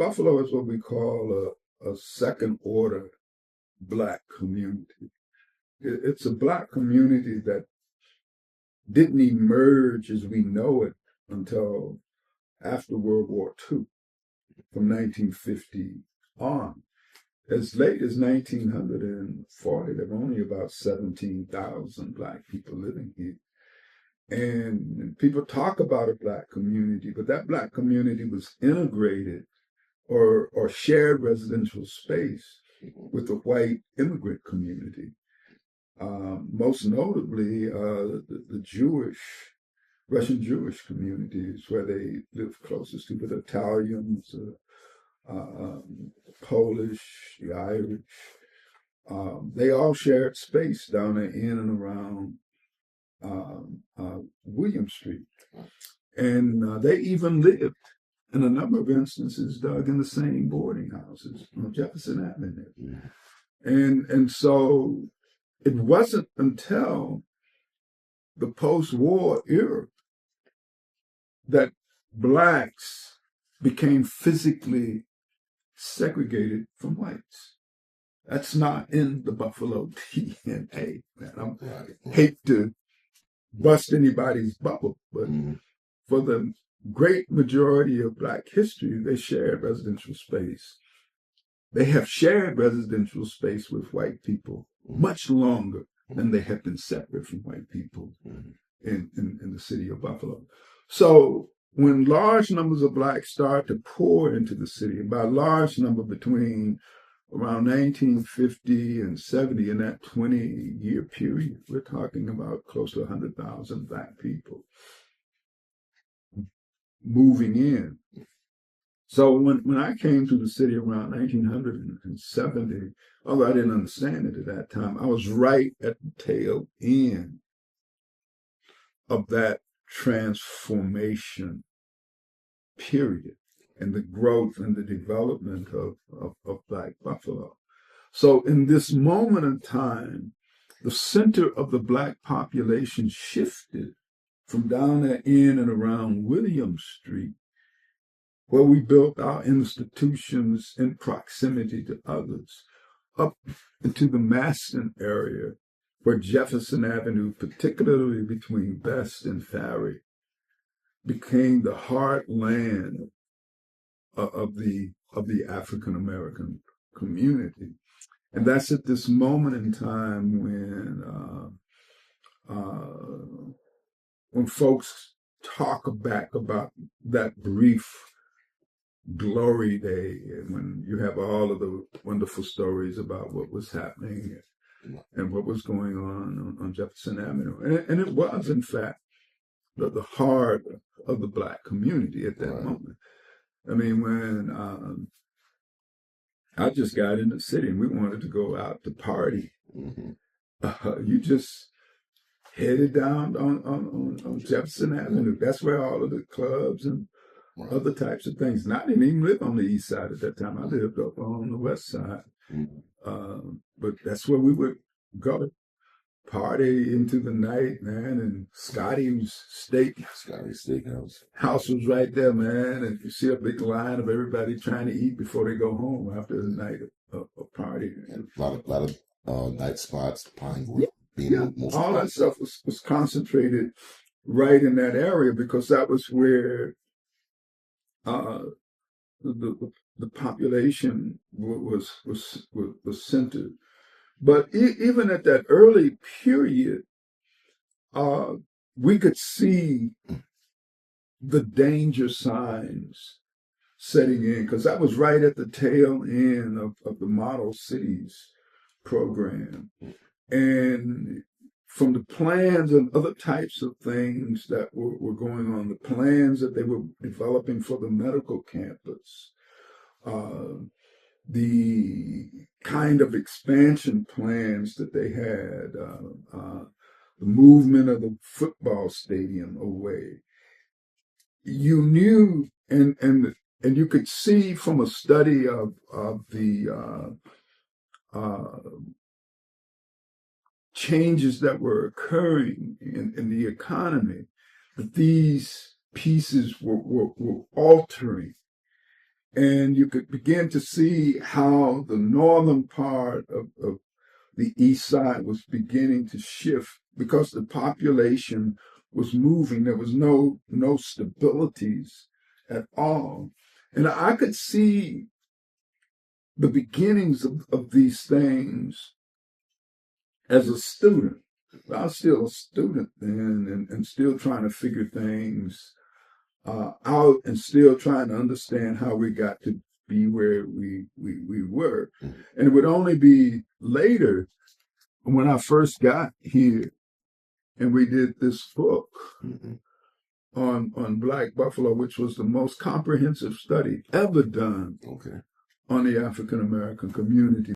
Buffalo is what we call a second order Black community. It's a Black community that didn't emerge as we know it until after World War II, from 1950 on. As late as 1940, there were only about 17,000 Black people living here. And people talk about a Black community, but that Black community was integrated or shared residential space with the white immigrant community. Most notably, the Russian Jewish communities where they live closest to, the Italians, Polish, the Irish. They all shared space down there in and around William Street. And they even lived, in a number of instances, Doug, in the same boarding houses on Jefferson Avenue. And so it wasn't until the post-war era that Blacks became physically segregated from whites. That's not in the Buffalo DNA, man. I hate to bust anybody's bubble, but for the great majority of Black history, they shared residential space. They have shared residential space with white people much longer than they have been separate from white people in the city of Buffalo. So when large numbers of Blacks start to pour into the city, and by large number between around 1950 and 70, in that 20-year period, we're talking about close to 100,000 Black people moving in. So when I came to the city around 1970, although I didn't understand it at that time, I was right at the tail end of that transformation period and the growth and the development of Black Buffalo. So in this moment in time, the center of the Black population shifted from down there in and around William Street, where we built our institutions in proximity to others, up into the Maston area, where Jefferson Avenue, particularly between Best and Ferry, became the heartland of the African American community. And that's at this moment in time when folks talk back about that brief glory day, when you have all of the wonderful stories about what was happening and what was going on Jefferson Avenue. And it was, in fact, the heart of the Black community at that moment. I mean, when I just got in the city and we wanted to go out to party, you just headed down on Jefferson Avenue. That's where all of the clubs and other types of things. And I didn't even live on the east side at that time. I lived up on the west side. But that's where we would go party into the night, man. And Scotty's Steakhouse was right there, man. And you see a big line of everybody trying to eat before they go home after the night of party. And a lot of night spots, Pinewood. All that stuff was concentrated right in that area because that was where the population was centered. But even at that early period, we could see the danger signs setting in, because that was right at the tail end of the Model Cities program. And from the plans and other types of things that were going on, the plans that they were developing for the medical campus, the kind of expansion plans that they had, the movement of the football stadium away. You knew, and you could see from a study of the changes that were occurring in the economy, that these pieces were altering And you could begin to see how the northern part of the east side was beginning to shift because the population was moving. There was no stabilities at all. And I could see the beginnings of these things as a student. I was still a student then and still trying to figure things out and still trying to understand how we got to be where we were. And it would only be later when I first got here and we did this book on Black Buffalo, which was the most comprehensive study ever done on the African American community.